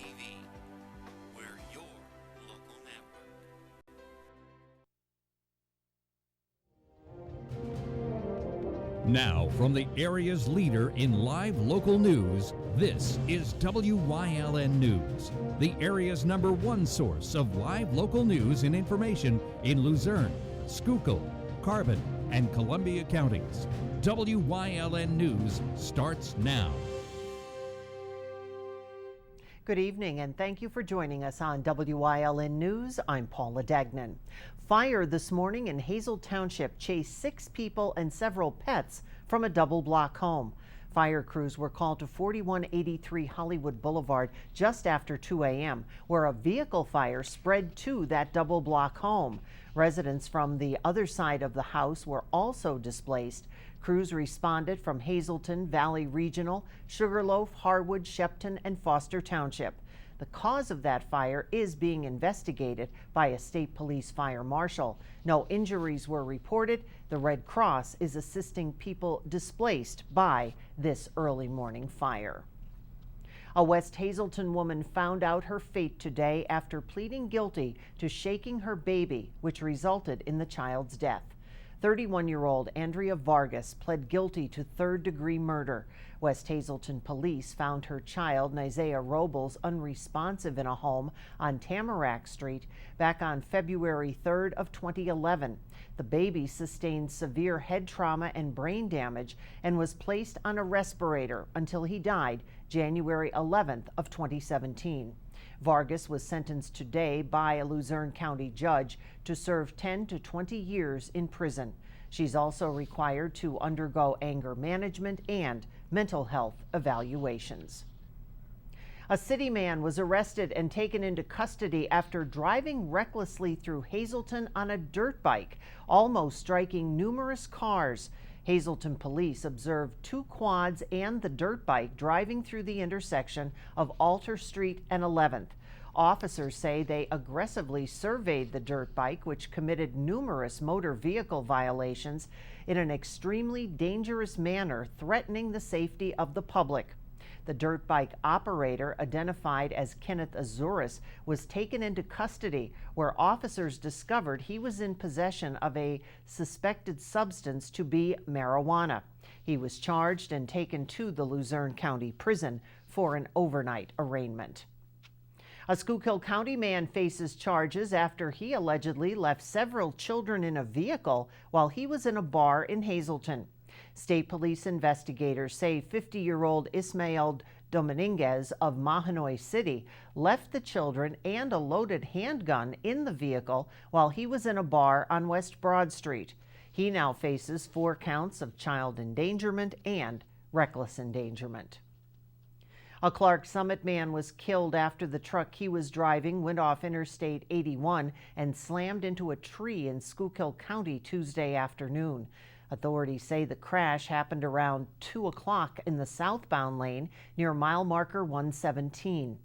TV. We're your local network. Now, from the area's leader in live local news, this is WYLN News, the area's #1 source of live local news and information in Luzerne, Schuylkill, Carbon, and Columbia counties. WYLN News starts now. Good evening, and thank you for joining us on WYLN News. I'm Paula Degnan. Fire this morning in Hazel Township chased 6 people and several pets from a double-block home. Fire crews were called to 4183 Hollywood Boulevard just after 2 a.m., where a vehicle fire spread to that double-block home. Residents from the other side of the house were also displaced. Crews responded from Hazleton, Valley Regional, Sugarloaf, Harwood, Shepton, and Foster Township. The cause of that fire is being investigated by a state police fire marshal. No injuries were reported. The Red Cross is assisting people displaced by this early morning fire. A West Hazleton woman found out her fate today after pleading guilty to shaking her baby, which resulted in the child's death. 31-year-old Andrea Vargas pled guilty to third-degree murder. West Hazleton police found her child, Nizea Robles, unresponsive in a home on Tamarack Street back on February 3rd of 2011. The baby sustained severe head trauma and brain damage and was placed on a respirator until he died January 11th of 2017. Vargas was sentenced today by a Luzerne County judge to serve 10 to 20 years in prison. She's also required to undergo anger management and mental health evaluations. A city man was arrested and taken into custody after driving recklessly through Hazleton on a dirt bike, almost striking numerous cars. Hazleton police observed 2 quads and the dirt bike driving through the intersection of Alter Street and 11th. Officers say they aggressively surveyed the dirt bike, which committed numerous motor vehicle violations in an extremely dangerous manner, threatening the safety of the public. The dirt bike operator, identified as Kenneth Azuris, was taken into custody, where officers discovered he was in possession of a suspected substance to be marijuana. He was charged and taken to the Luzerne County Prison for an overnight arraignment. A Schuylkill County man faces charges after he allegedly left several children in a vehicle while he was in a bar in Hazleton. State police investigators say 50-year-old Ismael Dominguez of Mahanoy City left the children and a loaded handgun in the vehicle while he was in a bar on West Broad Street. He now faces 4 counts of child endangerment and reckless endangerment. A Clark Summit man was killed after the truck he was driving went off Interstate 81 and slammed into a tree in Schuylkill County Tuesday afternoon. Authorities say the crash happened around 2 o'clock in the southbound lane near mile marker 117.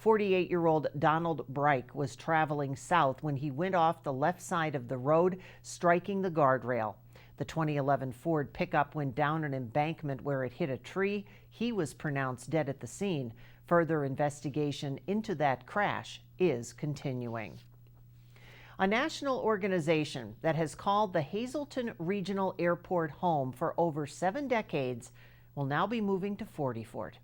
48-year-old Donald Breik was traveling south when he went off the left side of the road, striking the guardrail. The 2011 Ford pickup went down an embankment where it hit a tree. He was pronounced dead at the scene. Further investigation into that crash is continuing. A national organization that has called the Hazleton Regional Airport home for over 7 decades will now be moving to Fortyfort.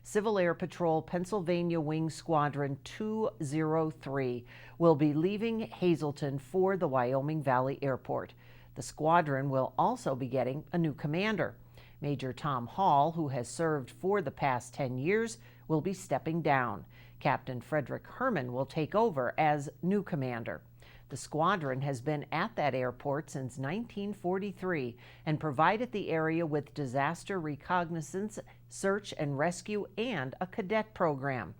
Civil Air Patrol Pennsylvania Wing Squadron 203 will be leaving Hazleton for the Wyoming Valley Airport. The squadron will also be getting a new commander. Major Tom Hall, who has served for the past 10 years, will be stepping down. Captain Frederick Herman will take over as new commander. The squadron has been at that airport since 1943 and provided the area with disaster reconnaissance, search and rescue, and a cadet program.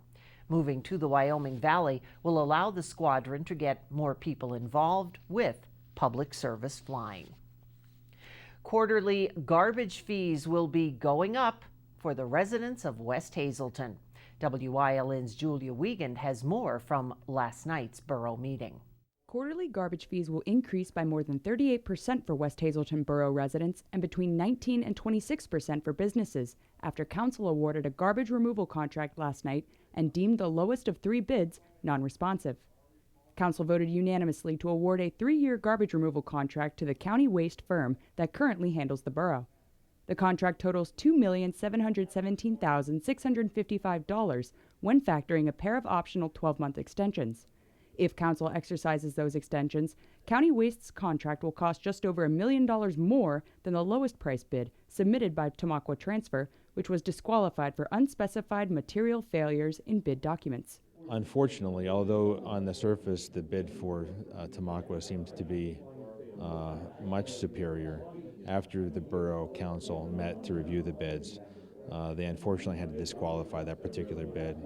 Moving to the Wyoming Valley will allow the squadron to get more people involved with public service flying. Quarterly garbage fees will be going up for the residents of West Hazleton. WYLN's Julia Wiegand has more from last night's borough meeting. Quarterly garbage fees will increase by more than 38% for West Hazleton Borough residents and between 19% and 26% for businesses after Council awarded a garbage removal contract last night and deemed the lowest of 3 bids non-responsive. Council voted unanimously to award a 3-year garbage removal contract to the county waste firm that currently handles the borough. The contract totals $2,717,655 when factoring a pair of optional 12-month extensions. If Council exercises those extensions, County Waste's contract will cost just over $1 million more than the lowest price bid submitted by Tamaqua Transfer, which was disqualified for unspecified material failures in bid documents. Unfortunately, although on the surface the bid for Tamaqua seemed to be much superior, after the Borough Council met to review the bids, they unfortunately had to disqualify that particular bid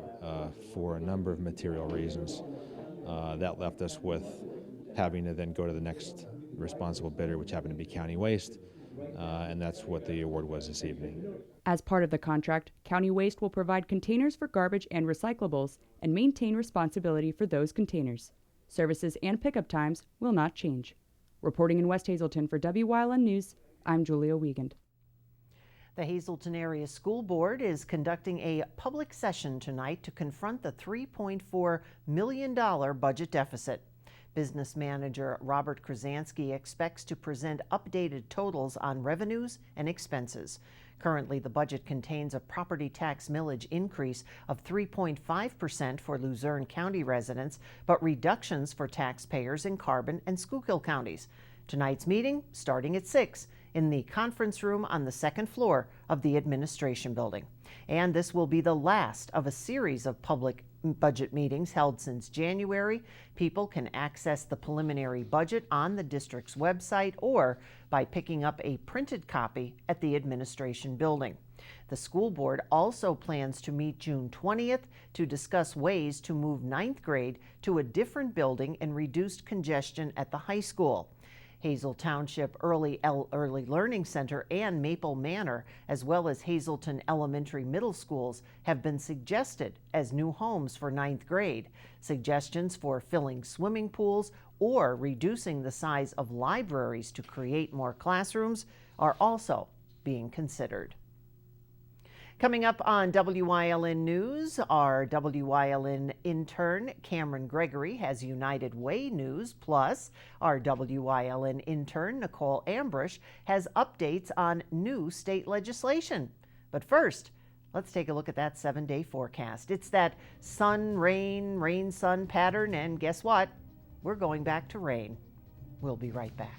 for a number of material reasons. That left us with having to then go to the next responsible bidder, which happened to be County Waste, and that's what the award was this evening. As part of the contract, County Waste will provide containers for garbage and recyclables and maintain responsibility for those containers. Services and pickup times will not change. Reporting in West Hazelton for Wyln News, I'm Julia Wiegand. The Hazelton Area School Board is conducting a public session tonight to confront the $3.4 million budget deficit. Business manager Robert Krasansky expects to present updated totals on revenues and expenses. Currently, the budget contains a property tax millage increase of 3.5% for Luzerne County residents, but reductions for taxpayers in Carbon and Schuylkill counties. Tonight's meeting starting at 6 in the conference room on the second floor of the administration building. And this will be the last of a series of public budget meetings held since January. People can access the preliminary budget on the district's website or by picking up a printed copy at the administration building. The school board also plans to meet June 20th to discuss ways to move 9th grade to a different building and reduced congestion at the high school. Hazel Township Early Learning Center and Maple Manor, as well as Hazelton Elementary Middle Schools, have been suggested as new homes for 9th grade. Suggestions for filling swimming pools or reducing the size of libraries to create more classrooms are also being considered. Coming up on WYLN News, our WYLN intern Cameron Gregory has United Way news, plus our WYLN intern Nicole Ambrish has updates on new state legislation. But first, let's take a look at that 7-day forecast. It's that sun, rain, sun pattern, and guess what? We're going back to rain. We'll be right back.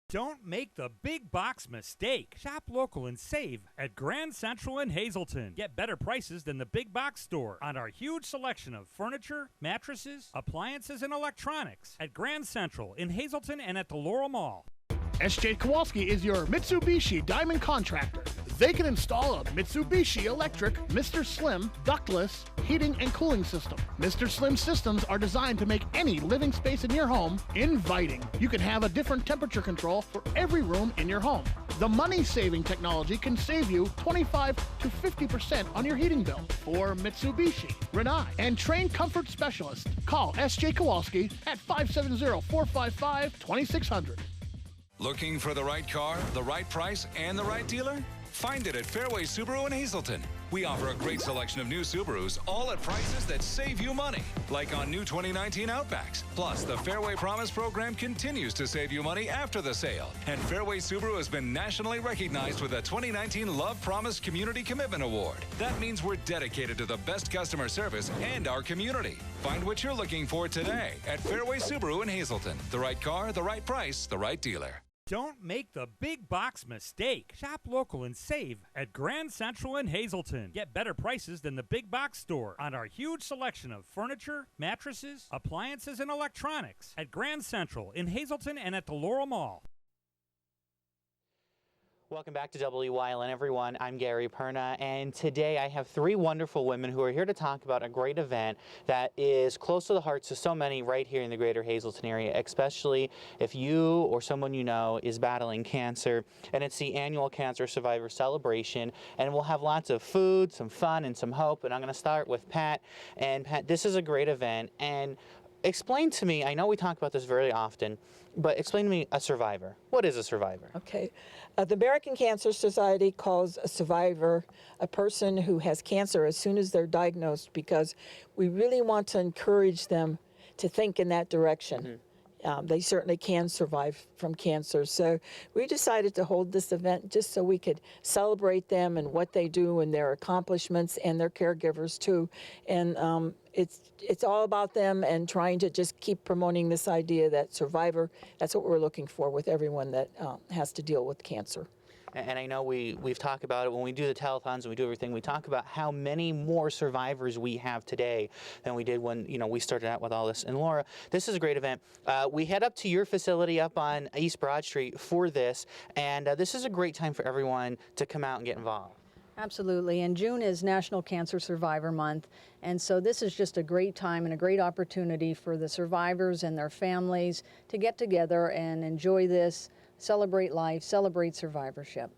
Don't make the big box mistake. Shop local and save at Grand Central in Hazelton. Get better prices than the big box store on our huge selection of furniture, mattresses, appliances, and electronics at Grand Central in Hazelton and at the Laurel Mall. S.J. Kowalski is your Mitsubishi Diamond Contractor. They can install a Mitsubishi electric Mr. Slim ductless heating and cooling system. Mr. Slim systems are designed to make any living space in your home inviting. You can have a different temperature control for every room in your home. The money-saving technology can save you 25 to 50% on your heating bill. For Mitsubishi, Rinnai, and trained comfort specialists, call S.J. Kowalski at 570-455-2600. Looking for the right car, the right price, and the right dealer? Find it at Fairway Subaru in Hazelton. We offer a great selection of new Subarus, all at prices that save you money, like on new 2019 Outbacks. Plus, the Fairway Promise program continues to save you money after the sale. And Fairway Subaru has been nationally recognized with the 2019 Love Promise Community Commitment Award. That means we're dedicated to the best customer service and our community. Find what you're looking for today at Fairway Subaru in Hazelton. The right car, the right price, the right dealer. Don't make the big box mistake. Shop local and save at Grand Central in Hazelton. Get better prices than the big box store on our huge selection of furniture, mattresses, appliances, and electronics at Grand Central in Hazelton and at the Laurel Mall. Welcome back to Wyln, everyone. I'm Gary Perna, and today I have three wonderful women who are here to talk about a great event that is close to the hearts of so many right here in the greater Hazleton area, especially if you or someone you know is battling cancer. And it's the annual Cancer Survivor Celebration, and we'll have lots of food, some fun, and some hope. And I'm going to start with Pat. And Pat, this is a great event, and explain to me, I know we talk about this very often, but explain to me a survivor. What is a survivor? Okay. The American Cancer Society calls a survivor a person who has cancer as soon as they're diagnosed, because we really want to encourage them to think in that direction. They certainly can survive from cancer. So we decided to hold this event just so we could celebrate them and what they do and their accomplishments, and their caregivers too. And it's all about them, and trying to just keep promoting this idea that survivor, that's what we're looking for with everyone that has to deal with cancer. And I know we've talked about it when we do the telethons and we do everything. We talk about how many more survivors we have today than we did when we started out with all this. And Laura, this is a great event. We head up to your facility up on East Broad Street for this, and this is a great time for everyone to come out and get involved. Absolutely, and June is National Cancer Survivor Month, and so this is just a great time and a great opportunity for the survivors and their families to get together and enjoy this, celebrate life, celebrate survivorship.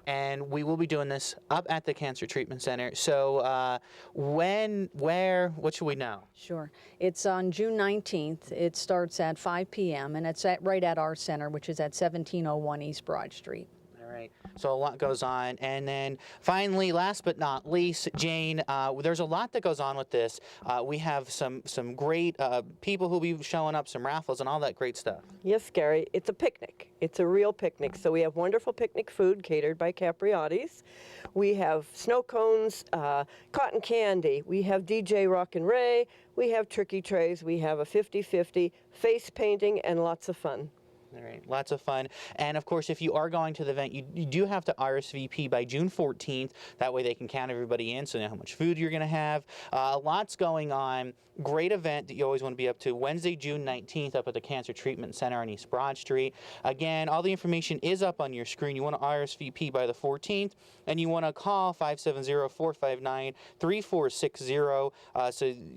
And we will be doing this up at the Cancer Treatment Center. So when, where, what should we know? Sure. It's on June 19th. It starts at 5 p.m. and it's right at our center, which is at 1701 East Broad Street. Right. So a lot goes on. And then finally, last but not least, Jane, there's a lot that goes on with this. We have some great people who'll be showing up, some raffles and all that great stuff. Yes, Gary, it's a picnic. It's a real picnic. So we have wonderful picnic food catered by Capriotti's. We have snow cones, cotton candy. We have DJ Rock and Ray. We have turkey trays. We have a 50-50 face painting and lots of fun. All right, lots of fun. And of course, if you are going to the event, you do have to RSVP by June 14th. That way they can count everybody in, so they know how much food you're going to have. Lots going on. Great event that you always want to be up to. Wednesday, June 19th, up at the Cancer Treatment Center on East Broad Street. Again, all the information is up on your screen. You want to RSVP by the 14th, and you want to call 570-459-3460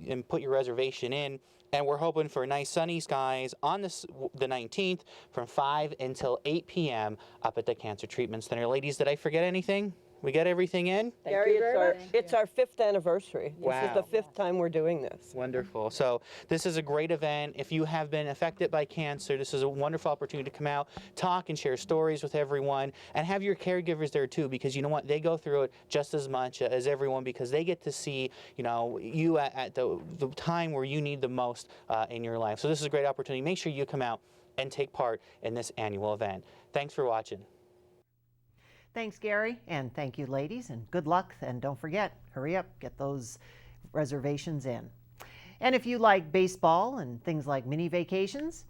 and put your reservation in. And we're hoping for nice sunny skies on the 19th from 5 until 8 p.m. up at the Cancer Treatment Center. Ladies, did I forget anything? We got everything in? Gary, it's our 5th anniversary. Wow. This is the 5th time we're doing this. Wonderful. So this is a great event. If you have been affected by cancer, this is a wonderful opportunity to come out, talk and share stories with everyone, and have your caregivers there too, because you know what? They go through it just as much as everyone, because they get to see, you at the time where you need the most in your life. So this is a great opportunity. Make sure you come out and take part in this annual event. Thanks for watching. Thanks, Gary, and thank you, ladies, and good luck. And don't forget, hurry up, get those reservations in. And if you like baseball and things like mini vacations,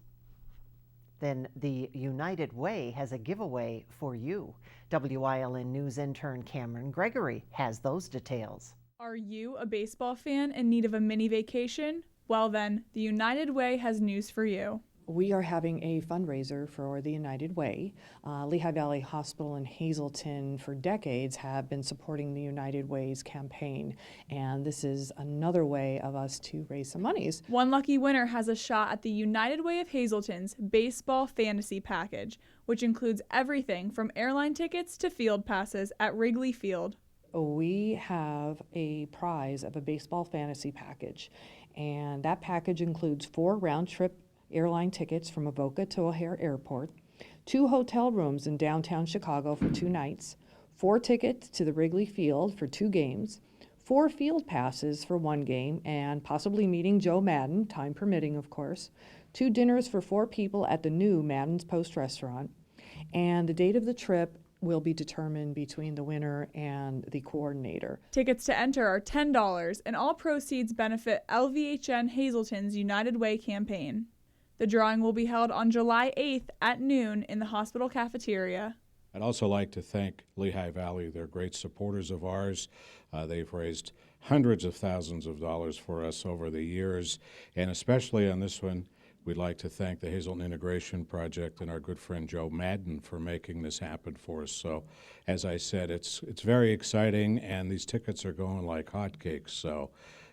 then the United Way has a giveaway for you. WYLN News intern Cameron Gregory has those details. Are you a baseball fan in need of a mini vacation? Well then, the United Way has news for you. We are having a fundraiser for the United Way. Lehigh Valley Hospital in Hazleton for decades have been supporting the United Way's campaign, and this is another way of us to raise some monies. One lucky winner has a shot at the United Way of Hazleton's Baseball Fantasy Package, which includes everything from airline tickets to field passes at Wrigley Field. We have a prize of a baseball fantasy package, and that package includes 4 round-trip airline tickets from Avoca to O'Hare Airport, 2 hotel rooms in downtown Chicago for 2 nights, 4 tickets to the Wrigley Field for 2 games, 4 field passes for 1 game, and possibly meeting Joe Madden, time permitting of course, 2 dinners for 4 people at the new Madden's Post restaurant, and the date of the trip will be determined between the winner and the coordinator. Tickets to enter are $10, and all proceeds benefit LVHN Hazleton's United Way campaign. The drawing will be held on July 8th at noon in the hospital cafeteria. I'd also like to thank Lehigh Valley. They're great supporters of ours. They've raised hundreds of thousands of dollars for us over the years, and especially on this one, We'd like to thank the Hazelton Integration Project and our good friend Joe Madden for making this happen for us. So, as I said, it's very exciting, and these tickets are going like hotcakes. So,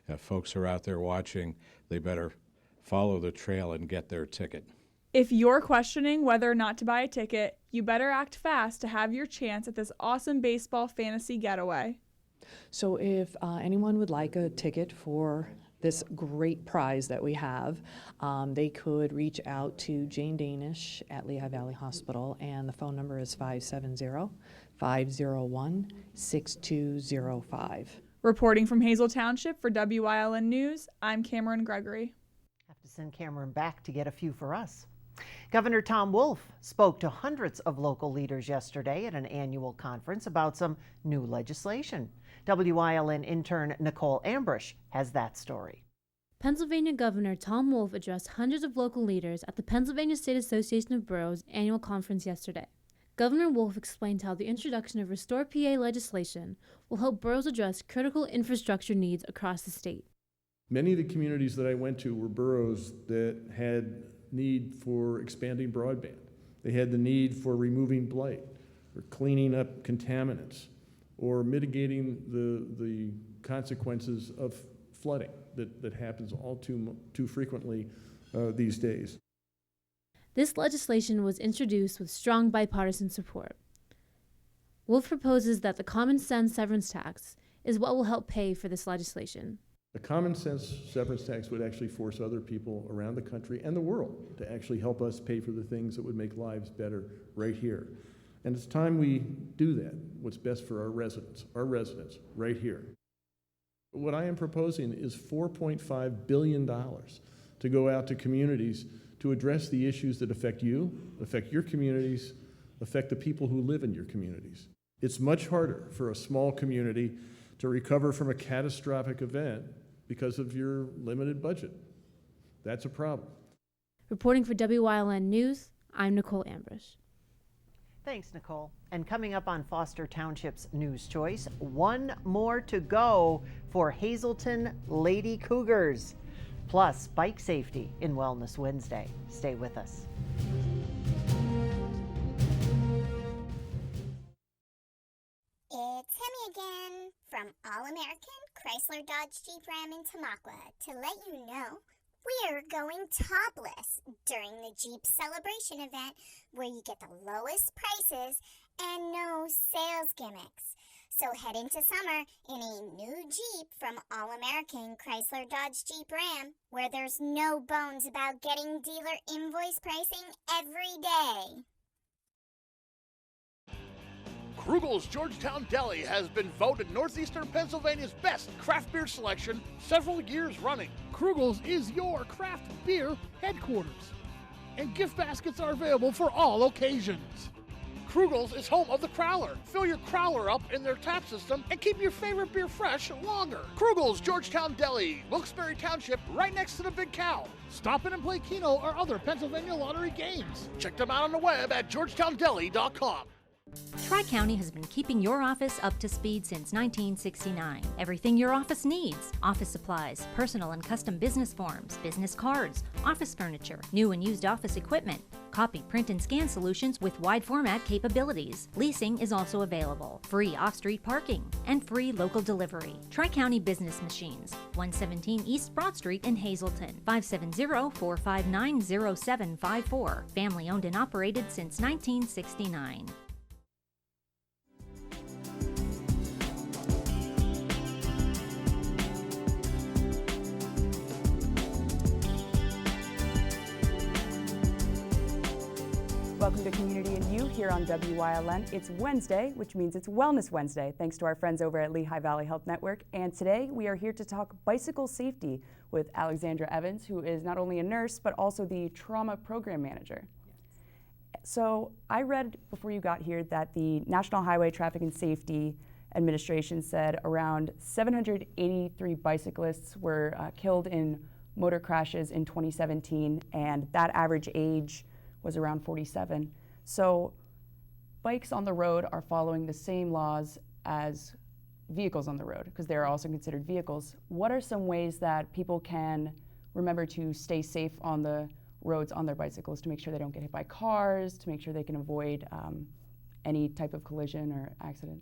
if folks are out there watching, they better follow the trail and get their ticket. If you're questioning whether or not to buy a ticket, you better act fast to have your chance at this awesome baseball fantasy getaway. So if anyone would like a ticket for this great prize that we have, they could reach out to Jane Danish at Lehigh Valley Hospital, and the phone number is 570-501-6205. Reporting from Hazel Township for Wyln News, I'm Cameron Gregory. Have to send Cameron back to get a few for us. Governor Tom Wolf spoke to hundreds of local leaders yesterday at an annual conference about some new legislation. WYLN intern Nicole Ambrish has that story. Pennsylvania Governor Tom Wolf addressed hundreds of local leaders at the Pennsylvania State Association of Boroughs annual conference yesterday. Governor Wolf explained how the introduction of Restore PA legislation will help boroughs address critical infrastructure needs across the state. Many of the communities that I went to were boroughs that had need for expanding broadband. They had the need for removing blight, or cleaning up contaminants, or mitigating the consequences of flooding that happens all too frequently these days. This legislation was introduced with strong bipartisan support. Wolf proposes that the common sense severance tax is what will help pay for this legislation. A common sense severance tax would actually force other people around the country and the world to actually help us pay for the things that would make lives better right here. And it's time we do that, what's best for our residents right here. What I am proposing is $4.5 billion to go out to communities to address the issues that affect you, affect your communities, affect the people who live in your communities. It's much harder for a small community to recover from a catastrophic event because of your limited budget. That's a problem. Reporting for WYLN News, I'm Nicole Ambrish. Thanks, Nicole. And coming up on Foster Township's News Choice, one more to go for Hazelton Lady Cougars. Plus, bike safety in Wellness Wednesday. Stay with us. It's Hemi again from All-American Chrysler Dodge Jeep Ram in Tamaqua to let you know we're going topless during the Jeep Celebration event where you get the lowest prices and no sales gimmicks. So head into summer in a new Jeep from All-American Chrysler Dodge Jeep Ram where there's no bones about getting dealer invoice pricing every day. Krugel's Georgetown Deli has been voted Northeastern Pennsylvania's best craft beer selection several years running. Krugel's is your craft beer headquarters, and gift baskets are available for all occasions. Krugel's is home of the Crowler. Fill your Crowler up in their tap system and keep your favorite beer fresh longer. Krugel's Georgetown Deli, Wilkes-Barre Township, right next to the Big Cow. Stop in and play Keno or other Pennsylvania Lottery games. Check them out on the web at georgetownDeli.com. Tri-County has been keeping your office up to speed since 1969. Everything your office needs: office supplies, personal and custom business forms, business cards, office furniture, new and used office equipment, copy, print, and scan solutions with wide format capabilities. Leasing is also available, free off-street parking, and free local delivery. Tri-County Business Machines, 117 East Broad Street in Hazelton, 570-459-0754. Family owned and operated since 1969. Welcome to Community and You here on WYLN. It's Wednesday, which means it's Wellness Wednesday, thanks to our friends over at Lehigh Valley Health Network. And today we are here to talk bicycle safety with Alexandra Evans, who is not only a nurse, but also the trauma program manager. So I read before you got here that the National Highway Traffic and Safety Administration said around 783 bicyclists were killed in motor crashes in 2017, and that average age was around 47. So bikes on the road are following the same laws as vehicles on the road because they're also considered vehicles. What are some ways that people can remember to stay safe on the roads on their bicycles to make sure they don't get hit by cars, to make sure they can avoid any type of collision or accident?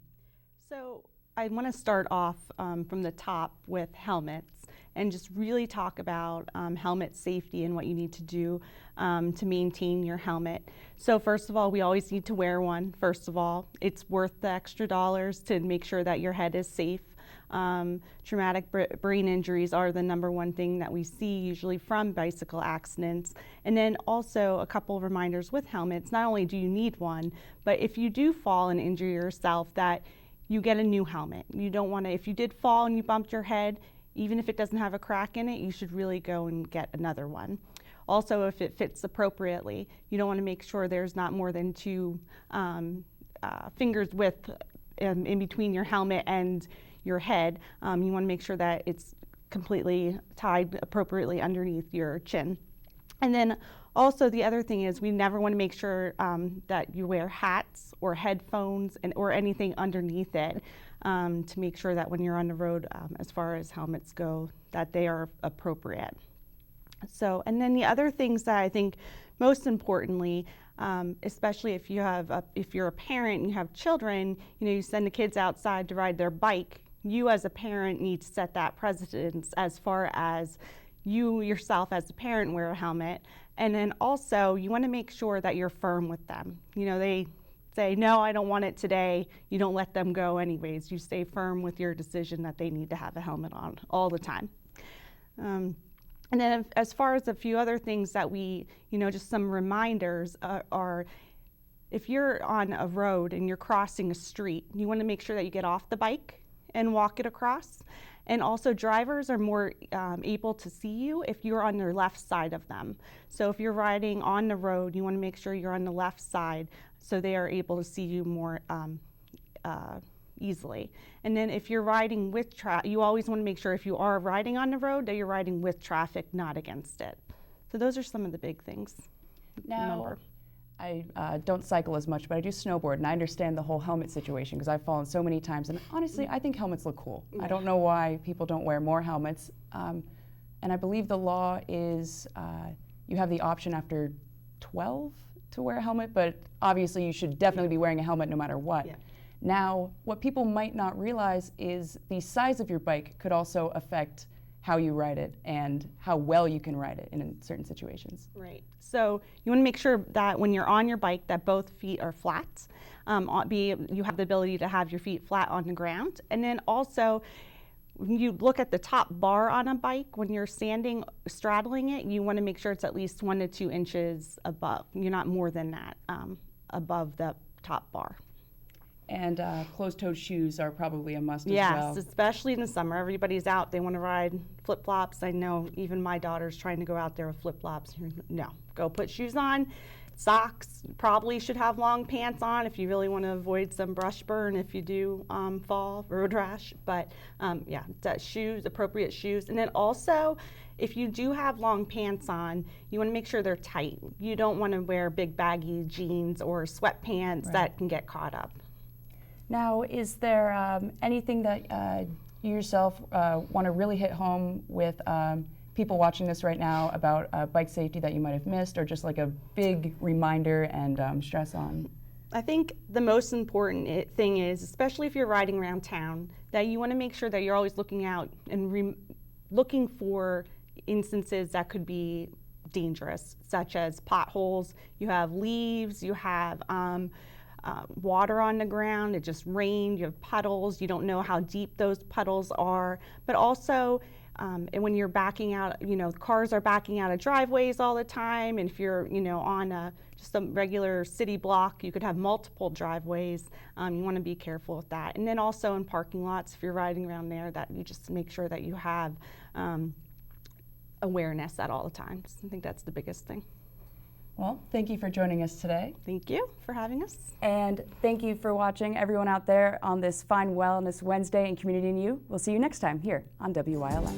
So I want to start off from the top with helmets and just really talk about helmet safety and what you need to do to maintain your helmet. So first of all, we always need to wear one. First of all, it's worth the extra dollars to make sure that your head is safe. Traumatic brain injuries are the #1 thing that we see usually from bicycle accidents. And then also a couple of reminders with helmets. Not only do you need one, but if you do fall and injure yourself, that you get a new helmet. You don't want to, if you did fall and you bumped your head, even if it doesn't have a crack in it, you should really go and get another one. Also, if it fits appropriately, you don't want to make sure there's not more than 2 fingers width in between your helmet and your head. You want to make sure that it's completely tied appropriately underneath your chin. And then also the other thing is we never want to make sure that you wear hats or headphones or anything underneath it to make sure that when you're on the road, as far as helmets go, that they are appropriate. So, and then the other things that I think most importantly, especially if you're a parent and you have children, you send the kids outside to ride their bike. You as a parent need to set that precedence as far as you yourself as a parent wear a helmet. And then also you want to make sure that you're firm with them. They say, no, I don't want it today. You don't let them go anyways. You stay firm with your decision that they need to have a helmet on all the time. And then as far as a few other things that we, just some reminders are, if you're on a road and you're crossing a street, you want to make sure that you get off the bike and walk it across. And also drivers are more able to see you if you're on their left side of them. So if you're riding on the road, you want to make sure you're on the left side so they are able to see you more easily. And then if you're riding with traffic, you always want to make sure if you are riding on the road that you're riding with traffic, not against it. So those are some of the big things. Now, I don't cycle as much, but I do snowboard, and I understand the whole helmet situation because I've fallen so many times. And honestly, I think helmets look cool. I don't know why people don't wear more helmets. And I believe the law is you have the option after 12 to wear a helmet, but obviously you should definitely be wearing a helmet no matter what. Yeah. Now, what people might not realize is the size of your bike could also affect how you ride it and how well you can ride it in certain situations. Right. So you want to make sure that when you're on your bike that both feet are flat. You have the ability to have your feet flat on the ground. And then also, when you look at the top bar on a bike, when you're straddling it, you want to make sure it's at least 1 to 2 inches above. You're not more than that above the top bar. And closed-toed shoes are probably a must as well. Yes, especially in the summer. Everybody's out. They want to ride flip-flops. I know even my daughter's trying to go out there with flip-flops. No, go put shoes on. Socks, probably should have long pants on if you really want to avoid some brush burn if you do fall, road rash. But yeah, shoes, appropriate shoes. And then also, if you do have long pants on, you want to make sure they're tight. You don't want to wear big baggy jeans or sweatpants that can get caught up. Now, is there anything that you yourself want to really hit home with people watching this right now about bike safety that you might have missed, or just like a big reminder and stress on? I think the most important thing is, especially if you're riding around town, that you want to make sure that you're always looking out and looking for instances that could be dangerous, such as potholes. You have leaves, you have water on the ground, it just rained, you have puddles, you don't know how deep those puddles are, but also and when you're backing out, cars are backing out of driveways all the time, and if you're, on just a regular city block, you could have multiple driveways. You want to be careful with that. And then also in parking lots, if you're riding around there, that you just make sure that you have awareness at all the times. I think that's the biggest thing. Well, thank you for joining us today. Thank you for having us. And thank you for watching, everyone out there, on this fine Wellness Wednesday in Community and You. We'll see you next time here on WYLN.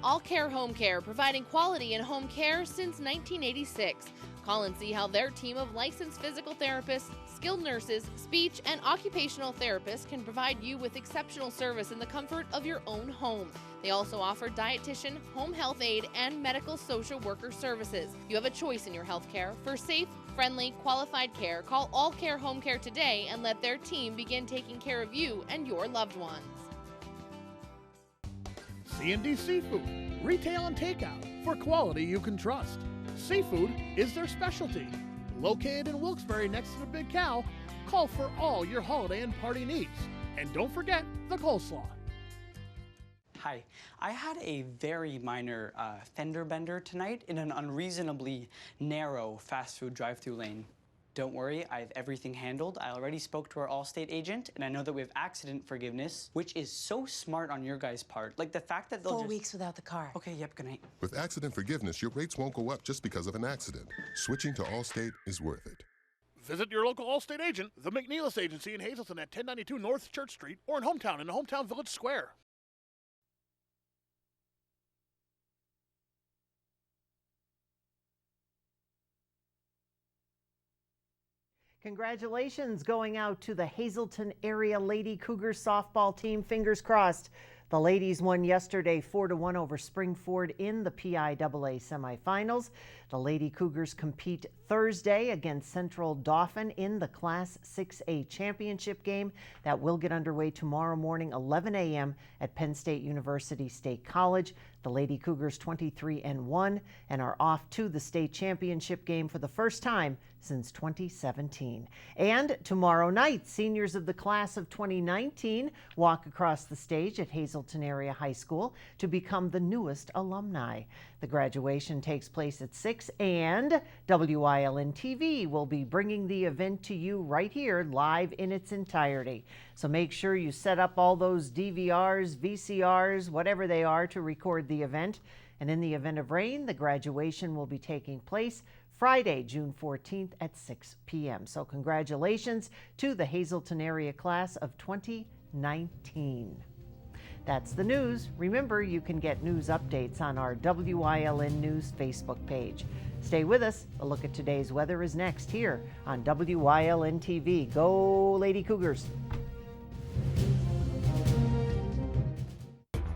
All Care Home Care, providing quality in home care since 1986. Call and see how their team of licensed physical therapists, skilled nurses, speech, and occupational therapists can provide you with exceptional service in the comfort of your own home. They also offer dietitian, home health aide, and medical social worker services. You have a choice in your health care. For safe, friendly, qualified care, call All Care Home Care today and let their team begin taking care of you and your loved ones. C&D Seafood, retail and takeout for quality you can trust. Seafood is their specialty. Located in Wilkes-Barre next to the Big Cow, call for all your holiday and party needs. And don't forget the coleslaw. Hi, I had a very minor fender bender tonight in an unreasonably narrow fast food drive-thru lane. Don't worry, I have everything handled. I already spoke to our Allstate agent, and I know that we have accident forgiveness, which is so smart on your guys' part. Like the fact that they'll 4 weeks without the car. Okay, yep, good night. With accident forgiveness, your rates won't go up just because of an accident. Switching to Allstate is worth it. Visit your local Allstate agent, the McNeilis Agency in Hazleton at 1092 North Church Street, or in Hometown in the Hometown Village Square. Congratulations going out to the Hazleton area Lady Cougars softball team. Fingers crossed. The ladies won yesterday 4-1 over Springford in the PIAA semifinals. The Lady Cougars compete Thursday against Central Dauphin in the Class 6A championship game. That will get underway tomorrow morning, 11 a.m. at Penn State University State College. The Lady Cougars 23-1 and are off to the state championship game for the first time since 2017. And tomorrow night, seniors of the class of 2019 walk across the stage at Hazleton Area High School to become the newest alumni. The graduation takes place at 6, and Wyln TV will be bringing the event to you right here live in its entirety. So make sure you set up all those DVRs, VCRs, whatever they are, to record the event. And in the event of rain, the graduation will be taking place Friday, June 14th at 6 p.m. So congratulations to the Hazleton area class of 2019. That's the news. Remember, you can get news updates on our WYLN News Facebook page. Stay with us. A look at today's weather is next here on WYLN TV. Go Lady Cougars.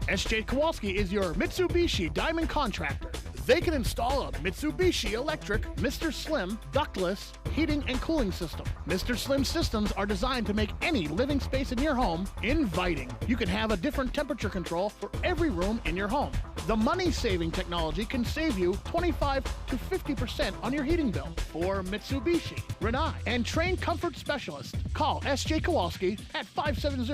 SJ Kowalski is your Mitsubishi Diamond Contractor. They can install a Mitsubishi electric Mr. Slim ductless heating and cooling system. Mr. Slim systems are designed to make any living space in your home inviting. You can have a different temperature control for every room in your home. The money-saving technology can save you 25 to 50% on your heating bill. For Mitsubishi, Renai, and trained comfort specialists, call SJ Kowalski at 570